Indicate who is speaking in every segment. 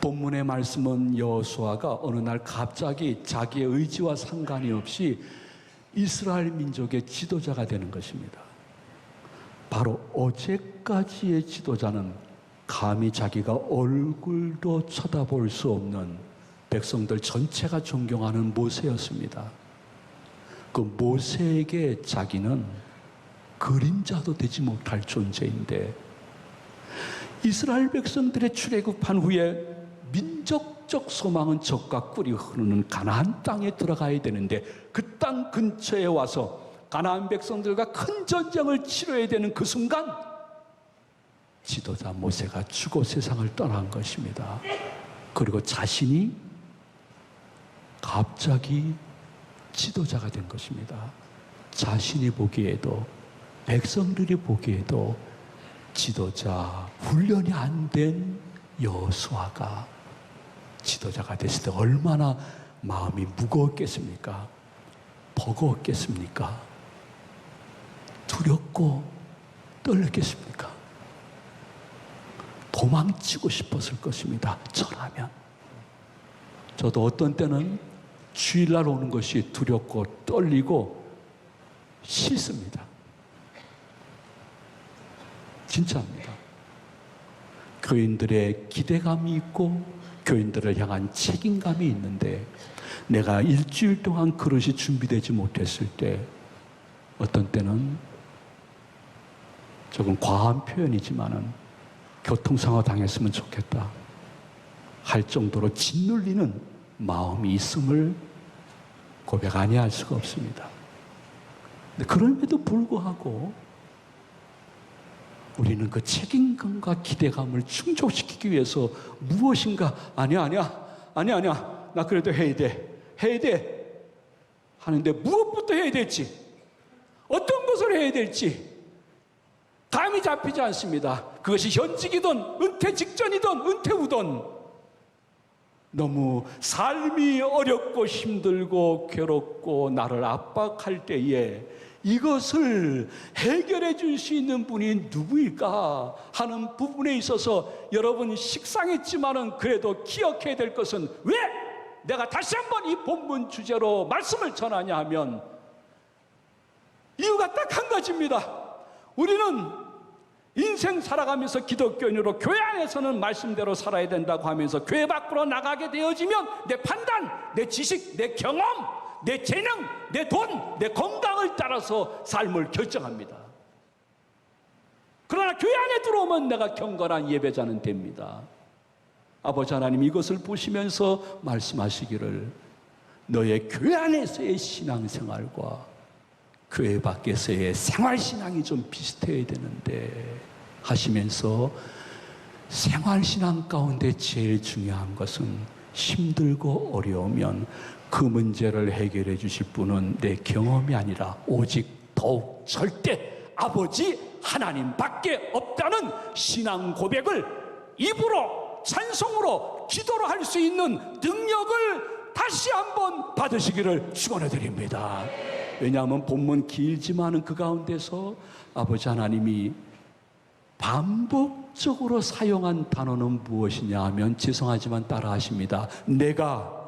Speaker 1: 본문의 말씀은 여호수아가 어느 날 갑자기 자기의 의지와 상관이 없이 이스라엘 민족의 지도자가 되는 것입니다. 바로 어제까지의 지도자는 감히 자기가 얼굴도 쳐다볼 수 없는 백성들 전체가 존경하는 모세였습니다. 그 모세에게 자기는 그림자도 되지 못할 존재인데, 이스라엘 백성들의 출애굽한 후에 민족적 소망은 적과 꿀이 흐르는 가나안 땅에 들어가야 되는데, 그 땅 근처에 와서 가나안 백성들과 큰 전쟁을 치러야 되는 그 순간 지도자 모세가 죽어 세상을 떠난 것입니다. 그리고 자신이 갑자기 지도자가 된 것입니다. 자신이 보기에도, 백성들이 보기에도 지도자 훈련이 안 된 여호수아가 지도자가 됐을 때 얼마나 마음이 무거웠겠습니까? 버거웠겠습니까? 두렵고 떨렸겠습니까? 도망치고 싶었을 것입니다. 저라면. 저도 어떤 때는 주일날 오는 것이 두렵고 떨리고 싫습니다. 진짜입니다. 교인들의 기대감이 있고 교인들을 향한 책임감이 있는데, 내가 일주일 동안 그릇이 준비되지 못했을 때, 어떤 때는 조금 과한 표현이지만은 교통사고 당했으면 좋겠다 할 정도로 짓눌리는 마음이 있음을 고백 아니할 수가 없습니다. 근데 그럼에도 불구하고 우리는 그 책임감과 기대감을 충족시키기 위해서 무엇인가, 아니야 나 그래도 해야 돼 하는데, 무엇부터 해야 될지, 어떤 것을 해야 될지 감이 잡히지 않습니다. 그것이 현직이든 은퇴 직전이든 은퇴 후든 너무 삶이 어렵고 힘들고 괴롭고 나를 압박할 때에 이것을 해결해 줄 수 있는 분이 누구일까 하는 부분에 있어서 여러분 식상했지만은 그래도 기억해야 될 것은, 왜 내가 다시 한번 이 본문 주제로 말씀을 전하냐 하면 이유가 딱 한 가지입니다. 우리는 인생 살아가면서 기독교인으로 교회 안에서는 말씀대로 살아야 된다고 하면서 교회 밖으로 나가게 되어지면 내 판단, 내 지식, 내 경험, 내 재능, 내 돈, 내 건강을 따라서 삶을 결정합니다. 그러나 교회 안에 들어오면 내가 경건한 예배자는 됩니다. 아버지 하나님, 이것을 보시면서 말씀하시기를, 너의 교회 안에서의 신앙생활과 교회 밖에서의 생활신앙이 좀 비슷해야 되는데 하시면서, 생활신앙 가운데 제일 중요한 것은 힘들고 어려우면 그 문제를 해결해 주실 분은 내 경험이 아니라 오직 더욱 절대 아버지 하나님밖에 없다는 신앙 고백을 입으로, 찬송으로, 기도로 할 수 있는 능력을 다시 한번 받으시기를 축원해 드립니다. 왜냐하면 본문 길지만은 그 가운데서 아버지 하나님이 반복적으로 사용한 단어는 무엇이냐 하면, 죄송하지만 따라하십니다. 내가.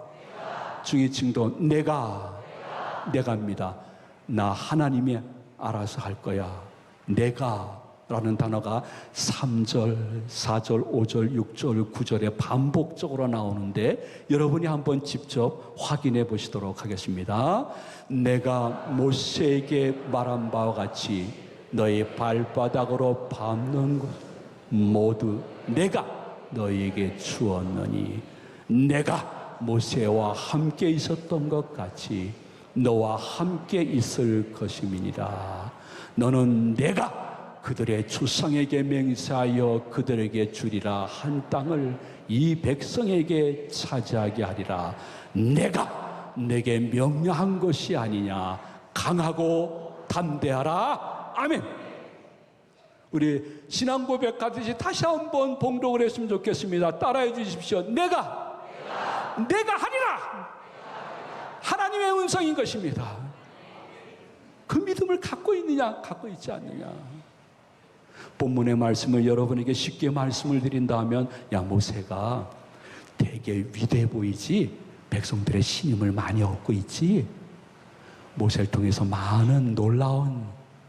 Speaker 1: 중위층도 내가입니다. 나 하나님이 알아서 할 거야. 내가 라는 단어가 3절, 4절, 5절, 6절, 9절에 반복적으로 나오는데, 여러분이 한번 직접 확인해 보시도록 하겠습니다. 내가 모세에게 말한 바와 같이 너희 발바닥으로 밟는 것 모두 내가 너희에게 주었느니, 내가 모세와 함께 있었던 것 같이 너와 함께 있을 것임이니라. 너는 내가 그들의 조상에게 맹세하여 그들에게 주리라 한 땅을 이 백성에게 차지하게 하리라. 내가 내게 명령한 것이 아니냐. 강하고 담대하라. 아멘. 우리 신앙 고백하듯이 다시 한번 봉독을 했으면 좋겠습니다. 따라해 주십시오. 내가 하리라. 하나님의 음성인 것입니다. 그 믿음을 갖고 있느냐, 갖고 있지 않느냐. 본문의 말씀을 여러분에게 쉽게 말씀을 드린다면, 모세가 되게 위대해 보이지? 백성들의 신임을 많이 얻고 있지? 모세를 통해서 많은 놀라운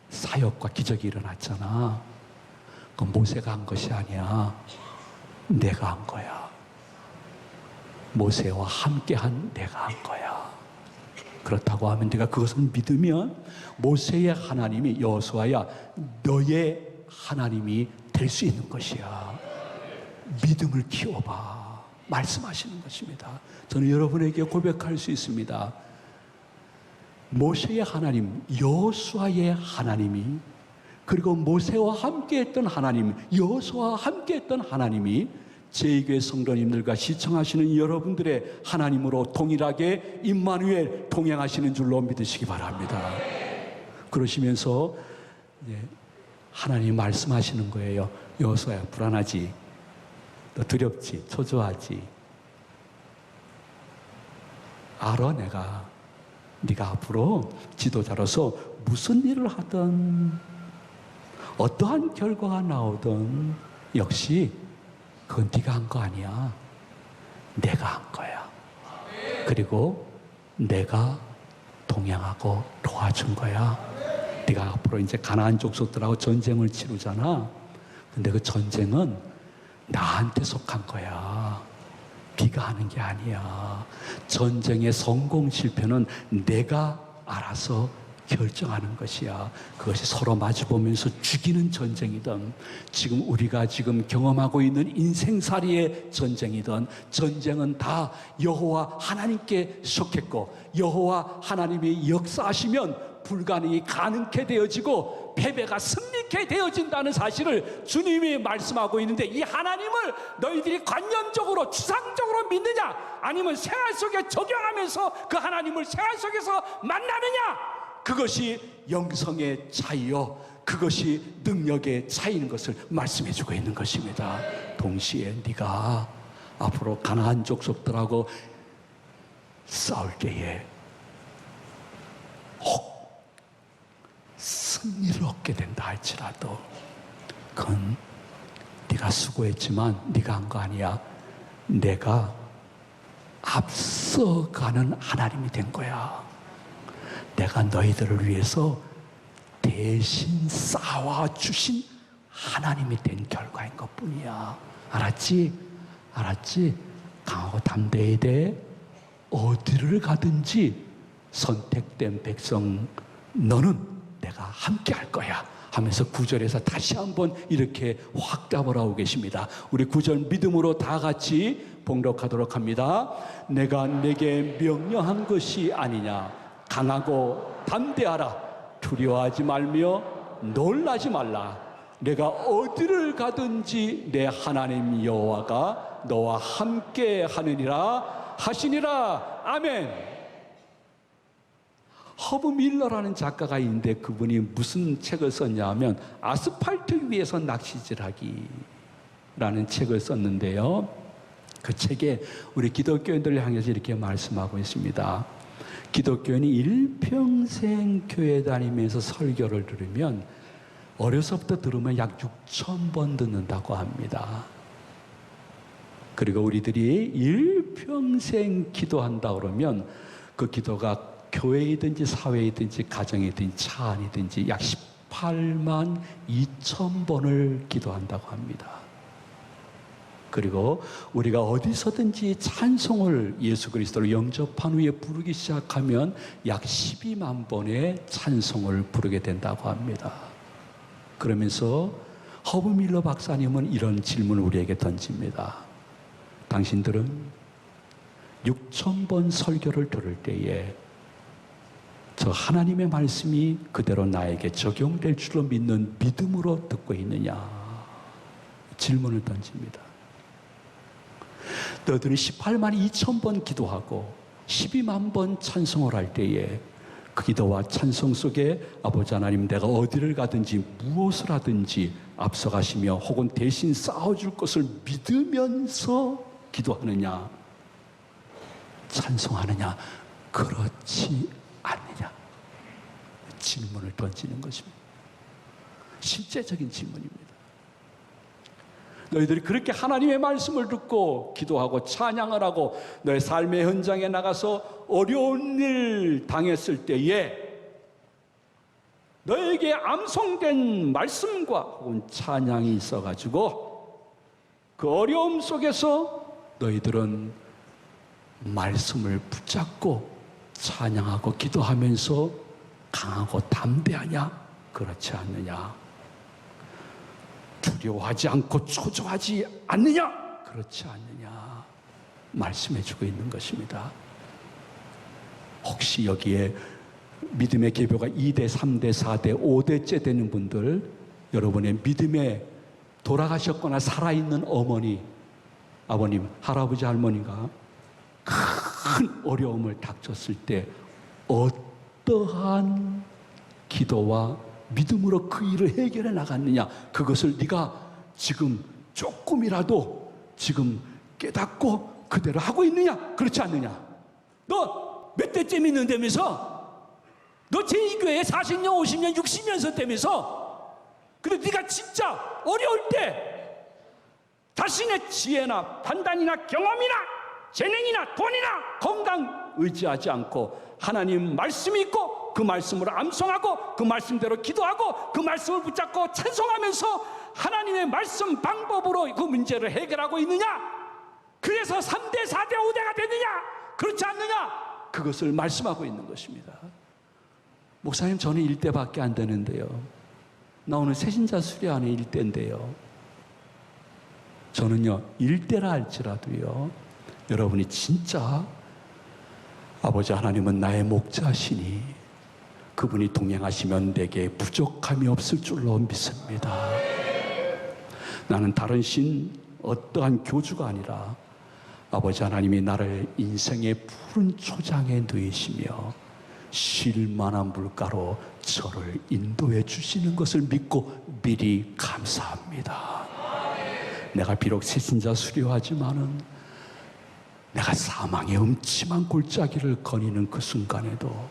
Speaker 1: 사역과 기적이 일어났잖아. 그건 모세가 한 것이 아니야. 내가 한 거야. 모세와 함께한 내가 한 거야. 그렇다고 하면 네가 그것을 믿으면 모세의 하나님이 여호수아야 너의 하나님이 될 수 있는 것이야. 믿음을 키워봐. 말씀하시는 것입니다. 저는 여러분에게 고백할 수 있습니다. 모세의 하나님, 여호수아의 하나님이, 그리고 모세와 함께했던 하나님, 여호수아와 함께했던 하나님이 제2교회 성도님들과 시청하시는 여러분들의 하나님으로 동일하게 임마누엘 동행하시는 줄로 믿으시기 바랍니다. 그러시면서 하나님이 말씀하시는 거예요. 여호수아야, 불안하지? 너 두렵지? 초조하지? 알아, 내가 네가 앞으로 지도자로서 무슨 일을 하든 어떠한 결과가 나오든 역시 그건 네가 한 거 아니야. 내가 한 거야. 그리고 내가 동행하고 도와준 거야. 네가 앞으로 이제 가나안 족속들하고 전쟁을 치르잖아. 근데 그 전쟁은 나한테 속한 거야. 네가 하는 게 아니야. 전쟁의 성공 실패는 내가 알아서 결정하는 것이야. 그것이 서로 마주보면서 죽이는 전쟁이든 지금 우리가 지금 경험하고 있는 인생살이의 전쟁이든 전쟁은 다 여호와 하나님께 속했고 여호와 하나님이 역사하시면 불가능이 가능케 되어지고 패배가 승리케 되어진다는 사실을 주님이 말씀하고 있는데 이 하나님을 너희들이 관념적으로 추상적으로 믿느냐 아니면 생활 속에 적용하면서 그 하나님을 생활 속에서 만나느냐 그것이 영성의 차이요 그것이 능력의 차이인 것을 말씀해주고 있는 것입니다. 동시에 네가 앞으로 가나안 족속들하고 싸울 때에 혹 승리를 얻게 된다 할지라도 그건 네가 수고했지만 네가 한 거 아니야. 내가 앞서가는 하나님이 된 거야. 내가 너희들을 위해서 대신 싸워주신 하나님이 된 결과인 것뿐이야. 알았지? 알았지? 강하고 담대해야 돼. 어디를 가든지 선택된 백성 너는 내가 함께 할 거야 하면서 9절에서 다시 한번 이렇게 확답을 하고 계십니다. 우리 9절 믿음으로 다 같이 봉독하도록 합니다. 내가 내게 명령한 것이 아니냐. 강하고 담대하라. 두려워하지 말며 놀라지 말라. 내가 어디를 가든지 내 하나님 여호와가 너와 함께 하느니라 하시니라. 아멘. 허브 밀러라는 작가가 있는데 그분이 무슨 책을 썼냐면 아스팔트 위에서 낚시질하기라는 책을 썼는데요. 그 책에 우리 기독교인들을 향해서 이렇게 말씀하고 있습니다. 기독교인이 일평생 교회 다니면서 설교를 들으면 어려서부터 들으면 약 6,000번 듣는다고 합니다. 그리고 우리들이 일평생 기도한다 그러면 그 기도가 교회이든지 사회이든지 가정이든지 차 안이든지 약 18만 2천 번을 기도한다고 합니다. 그리고 우리가 어디서든지 찬송을 예수 그리스도를 영접한 후에 부르기 시작하면 약 12만 번의 찬송을 부르게 된다고 합니다. 그러면서 허브 밀러 박사님은 이런 질문을 우리에게 던집니다. 당신들은 6,000번 설교를 들을 때에 저 하나님의 말씀이 그대로 나에게 적용될 줄로 믿는 믿음으로 듣고 있느냐? 질문을 던집니다. 너희들이 18만 2천 번 기도하고 12만 번 찬송을 할 때에 그 기도와 찬송 속에 아버지 하나님 내가 어디를 가든지 무엇을 하든지 앞서가시며 혹은 대신 싸워줄 것을 믿으면서 기도하느냐? 찬송하느냐? 그렇지 않느냐? 질문을 던지는 것입니다. 실제적인 질문입니다. 너희들이 그렇게 하나님의 말씀을 듣고 기도하고 찬양을 하고 너의 삶의 현장에 나가서 어려운 일 당했을 때에 너에게 암송된 말씀과 혹은 찬양이 있어가지고 그 어려움 속에서 너희들은 말씀을 붙잡고 찬양하고 기도하면서 강하고 담대하냐? 그렇지 않느냐? 두려워하지 않고 초조하지 않느냐? 그렇지 않느냐? 말씀해주고 있는 것입니다. 혹시 여기에 믿음의 계보가 2대, 3대, 4대, 5대째 되는 분들, 여러분의 믿음에 돌아가셨거나 살아있는 어머니, 아버님, 할아버지, 할머니가 큰 어려움을 닥쳤을 때 어떠한 기도와 믿음으로 그 일을 해결해 나갔느냐, 그것을 네가 지금 조금이라도 지금 깨닫고 그대로 하고 있느냐, 그렇지 않느냐? 너 몇 대째 믿는다면서? 너 제2교회 40년, 50년, 60년 되면서, 근데 네가 진짜 어려울 때 자신의 지혜나 판단이나 경험이나 재능이나 돈이나 건강 의지하지 않고 하나님 말씀이 있고 그 말씀으로 암송하고 그 말씀대로 기도하고 그 말씀을 붙잡고 찬송하면서 하나님의 말씀 방법으로 그 문제를 해결하고 있느냐? 그래서 3대, 4대, 5대가 되느냐? 그렇지 않느냐? 그것을 말씀하고 있는 것입니다. 목사님, 저는 1대밖에 안 되는데요. 나 오늘 새신자 수료하는 1대인데요. 저는요, 1대라 할지라도요, 여러분이 진짜 아버지 하나님은 나의 목자시니 그분이 동행하시면 내게 부족함이 없을 줄로 믿습니다. 나는 다른 신 어떠한 교주가 아니라 아버지 하나님이 나를 인생의 푸른 초장에 누이시며 쉴만한 물가로 저를 인도해 주시는 것을 믿고 미리 감사합니다. 내가 비록 새신자 수료하지만은 내가 사망의 음침한 골짜기를 거니는 그 순간에도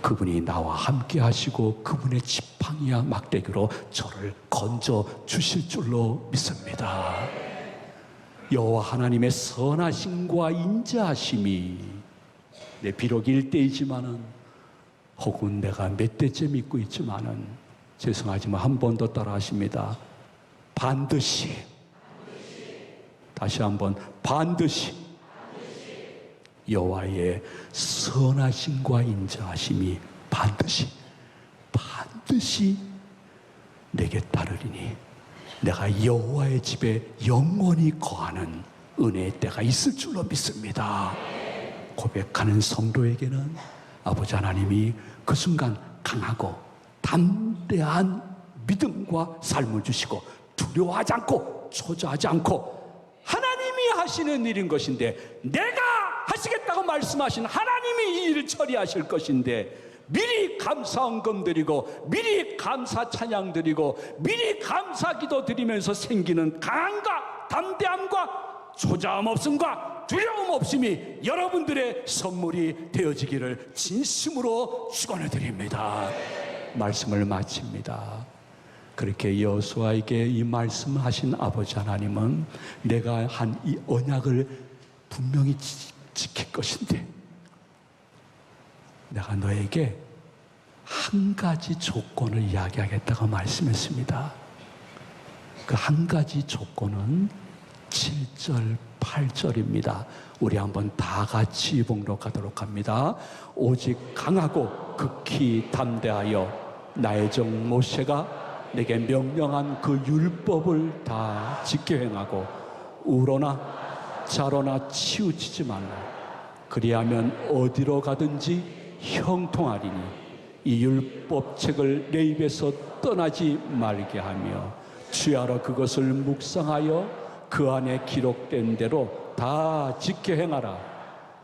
Speaker 1: 그분이 나와 함께 하시고 그분의 지팡이와 막대기로 저를 건져 주실 줄로 믿습니다. 여호와 하나님의 선하심과 인자하심이 내 비록 1대이지만은 혹은 내가 몇 대째 믿고 있지만은 죄송하지만 한 번 더 따라 하십니다. 반드시, 다시 한번 반드시 여호와의 선하심과 인자하심이 반드시 내게 따르리니 내가 여호와의 집에 영원히 거하는 은혜의 때가 있을 줄로 믿습니다. 고백하는 성도에게는 아버지 하나님이 그 순간 강하고 담대한 믿음과 삶을 주시고 두려워하지 않고 초조하지 않고 하나님이 하시는 일인 것인데, 내가 하시겠다고 말씀하신 하나님이 이 일을 처리하실 것인데 미리 감사 헌금 드리고 미리 감사 찬양 드리고 미리 감사 기도 드리면서 생기는 강함과 담대함과 초자함 없음과 두려움 없음이 여러분들의 선물이 되어지기를 진심으로 축원을 드립니다. 말씀을 마칩니다. 그렇게 여호수아에게 이 말씀하신 아버지 하나님은 내가 한 이 언약을 분명히 지킬 것인데 내가 너에게 한 가지 조건을 이야기하겠다고 말씀했습니다. 그 한 가지 조건은 7절, 8절입니다. 우리 한번 다 같이 봉독하도록 합니다. 오직 강하고 극히 담대하여 나의 종 모세가 내게 명령한 그 율법을 다 지켜 행하고 우로나 자로나 치우치지 말라. 그리하면 어디로 가든지 형통하리니 이 율법책을 내 입에서 떠나지 말게 하며 주야로 그것을 묵상하여 그 안에 기록된 대로 다 지켜 행하라.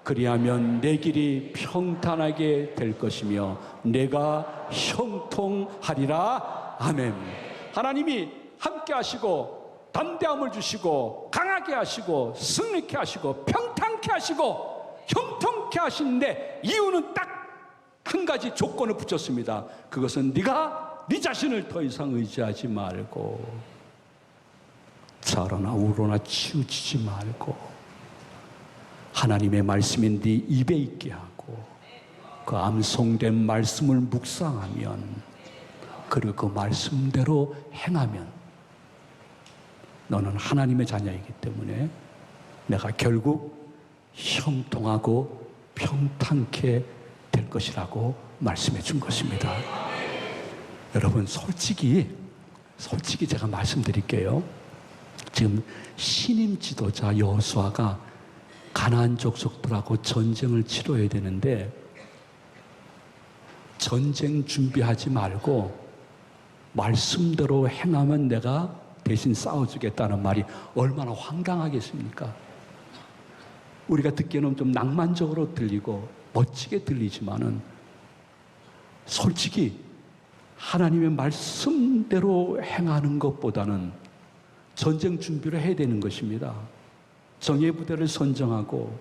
Speaker 1: 그리하면 내 길이 평탄하게 될 것이며 내가 형통하리라. 아멘. 하나님이 함께 하시고 담대함을 주시고 강하게 하시고 승리케 하시고 평탄케 하시고 형통케 하시는데 이유는 딱 한 가지 조건을 붙였습니다. 그것은 네가 네 자신을 더 이상 의지하지 말고 좌로나 우로나 치우치지 말고 하나님의 말씀이 네 입에 있게 하고 그 암송된 말씀을 묵상하면, 그리고 그 말씀대로 행하면 너는 하나님의 자녀이기 때문에 내가 결국 형통하고 평탄케 될 것이라고 말씀해 준 것입니다. 여러분, 솔직히 제가 말씀드릴게요. 지금 신임 지도자 여호수아가 가나안 족속들하고 전쟁을 치러야 되는데, 전쟁 준비하지 말고 말씀대로 행하면 내가 대신 싸워주겠다는 말이 얼마나 황당하겠습니까? 우리가 듣기에는 좀 낭만적으로 들리고 멋지게 들리지만은, 솔직히 하나님의 말씀대로 행하는 것보다는 전쟁 준비를 해야 되는 것입니다. 정예 부대를 선정하고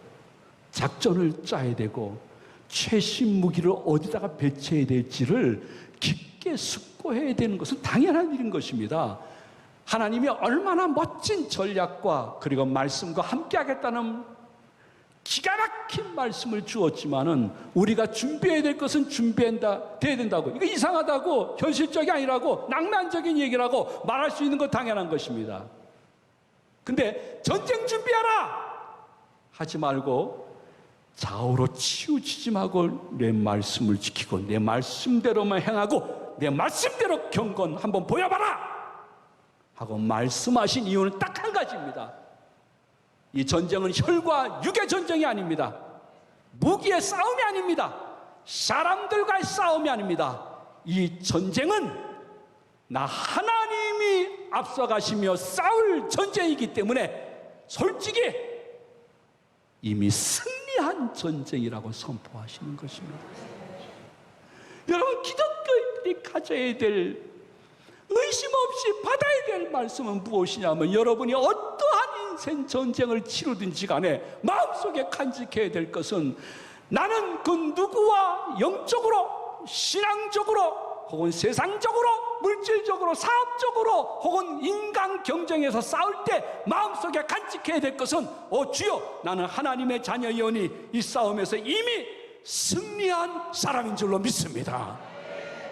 Speaker 1: 작전을 짜야 되고 최신 무기를 어디다가 배치해야 될지를 깊게 숙고해야 되는 것은 당연한 일인 것입니다. 하나님이 얼마나 멋진 전략과 그리고 말씀과 함께하겠다는 기가 막힌 말씀을 주었지만은, 우리가 준비해야 될 것은 준비해야 된다고, 이거 이상하다고, 현실적이 아니라고, 낭만적인 얘기라고 말할 수 있는 건 당연한 것입니다. 근데 전쟁 준비하라 하지 말고 좌우로 치우치지 말고 내 말씀을 지키고 내 말씀대로만 행하고 내 말씀대로 경건 한번 보여봐라 하고 말씀하신 이유는 딱 한 가지입니다. 이 전쟁은 혈과 육의 전쟁이 아닙니다. 무기의 싸움이 아닙니다. 사람들과의 싸움이 아닙니다. 이 전쟁은 나 하나님이 앞서가시며 싸울 전쟁이기 때문에 솔직히 이미 승리한 전쟁이라고 선포하시는 것입니다. 여러분, 기독교인들이 가져야 될, 의심 없이 받아야 될 말씀은 무엇이냐면, 여러분이 어떠한 인생 전쟁을 치르든지 간에 마음속에 간직해야 될 것은, 나는 그 누구와 영적으로, 신앙적으로, 혹은 세상적으로, 물질적으로, 사업적으로, 혹은 인간 경쟁에서 싸울 때 마음속에 간직해야 될 것은, 주여, 나는 하나님의 자녀이오니 이 싸움에서 이미 승리한 사람인 줄로 믿습니다.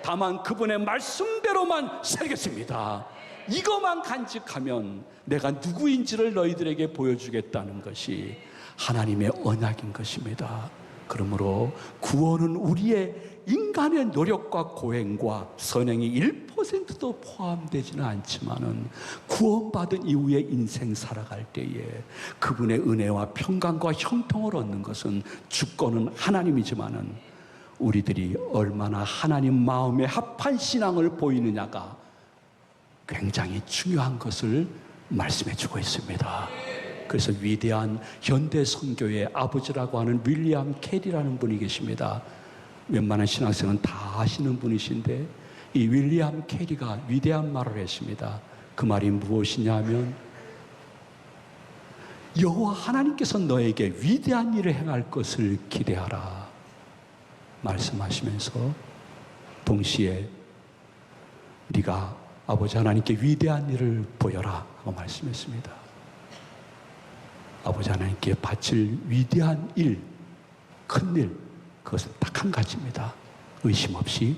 Speaker 1: 다만 그분의 말씀대로만 살겠습니다. 이것만 간직하면 내가 누구인지를 너희들에게 보여주겠다는 것이 하나님의 언약인 것입니다. 그러므로 구원은 우리의 인간의 노력과 고행과 선행이 1%도 포함되지는 않지만은, 구원받은 이후의 인생 살아갈 때에 그분의 은혜와 평강과 형통을 얻는 것은 주권은 하나님이지만은, 우리들이 얼마나 하나님 마음에 합한 신앙을 보이느냐가 굉장히 중요한 것을 말씀해 주고 있습니다. 그래서 위대한 현대 선교의 아버지라고 하는 윌리엄 캐리라는 분이 계십니다. 웬만한 신학생은 다 아시는 분이신데, 이 윌리엄 캐리가 위대한 말을 했습니다. 그 말이 무엇이냐면, 여호와 하나님께서 너에게 위대한 일을 행할 것을 기대하라 말씀하시면서, 동시에 네가 아버지 하나님께 위대한 일을 보여라 하고 말씀했습니다. 아버지 하나님께 바칠 위대한 일, 큰 일, 그것은 딱 한 가지입니다. 의심 없이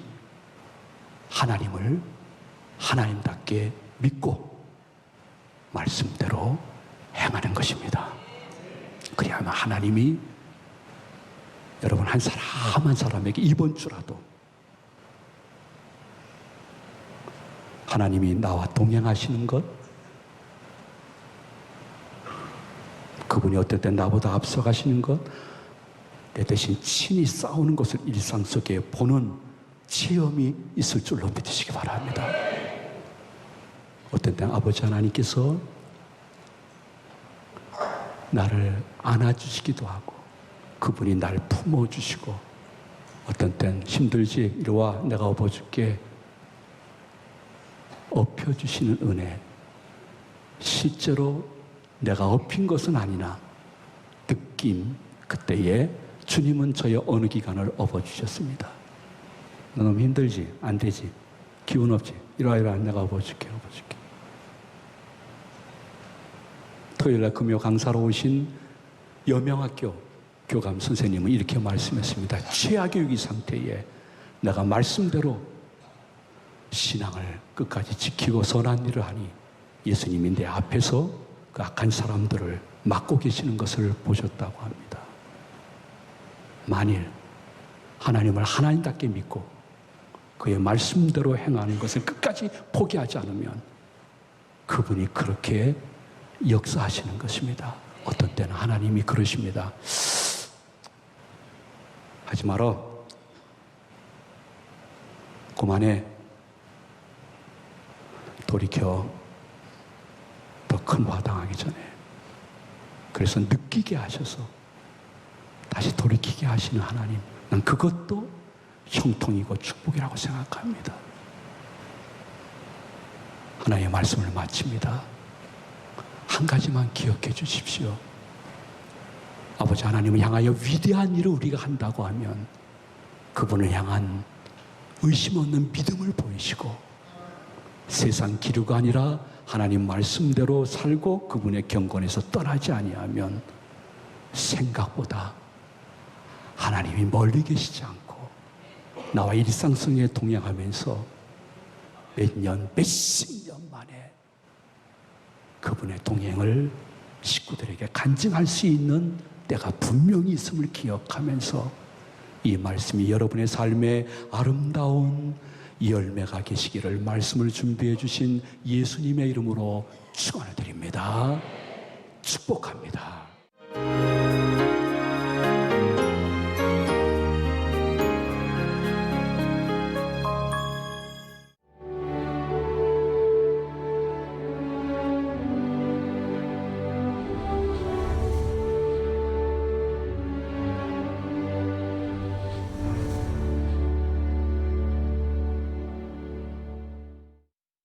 Speaker 1: 하나님을 하나님답게 믿고 말씀대로 행하는 것입니다. 그리하면 하나님이 여러분 한 사람 한 사람에게 이번 주라도 하나님이 나와 동행하시는 것, 그분이 어떨 때 나보다 앞서가시는 것, 내 대신 친히 싸우는 것을 일상 속에 보는 체험이 있을 줄로 믿으시기 바랍니다. 어떤 때 아버지 하나님께서 나를 안아주시기도 하고 그분이 날 품어주시고, 어떤 땐 힘들지? 이리 와, 내가 업어줄게. 업혀주시는 은혜, 실제로 내가 업힌 것은 아니나 느낌, 그때에 주님은 저의 어느 기간을 업어주셨습니다. 너 너무 힘들지? 안 되지? 기운 없지? 이리 와, 내가 업어줄게. 토요일날 금요 강사로 오신 여명학교 교감 선생님은 이렇게 말씀했습니다. 최악의 위기 상태에 내가 말씀대로 신앙을 끝까지 지키고 선한 일을 하니 예수님이 내 앞에서 그 악한 사람들을 막고 계시는 것을 보셨다고 합니다. 만일 하나님을 하나님답게 믿고 그의 말씀대로 행하는 것을 끝까지 포기하지 않으면 그분이 그렇게 역사하시는 것입니다. 어떤 때는 하나님이 그러십니다. 하지 마라. 그만해. 돌이켜. 더 큰 화 당하기 전에. 그래서 느끼게 하셔서 다시 돌이키게 하시는 하나님. 난 그것도 형통이고 축복이라고 생각합니다. 하나님의 말씀을 마칩니다. 한 가지만 기억해 주십시오. 아버지 하나님을 향하여 위대한 일을 우리가 한다고 하면 그분을 향한 의심 없는 믿음을 보이시고 세상 기류가 아니라 하나님 말씀대로 살고 그분의 경건에서 떠나지 아니하면 생각보다 하나님이 멀리 계시지 않고 나와 일상성에 동행하면서 몇 년, 몇십 년 만에 그분의 동행을 식구들에게 간증할 수 있는 때가 분명히 있음을 기억하면서 이 말씀이 여러분의 삶에 아름다운 열매가 계시기를 말씀을 준비해 주신 예수님의 이름으로 축원을 드립니다. 축복합니다.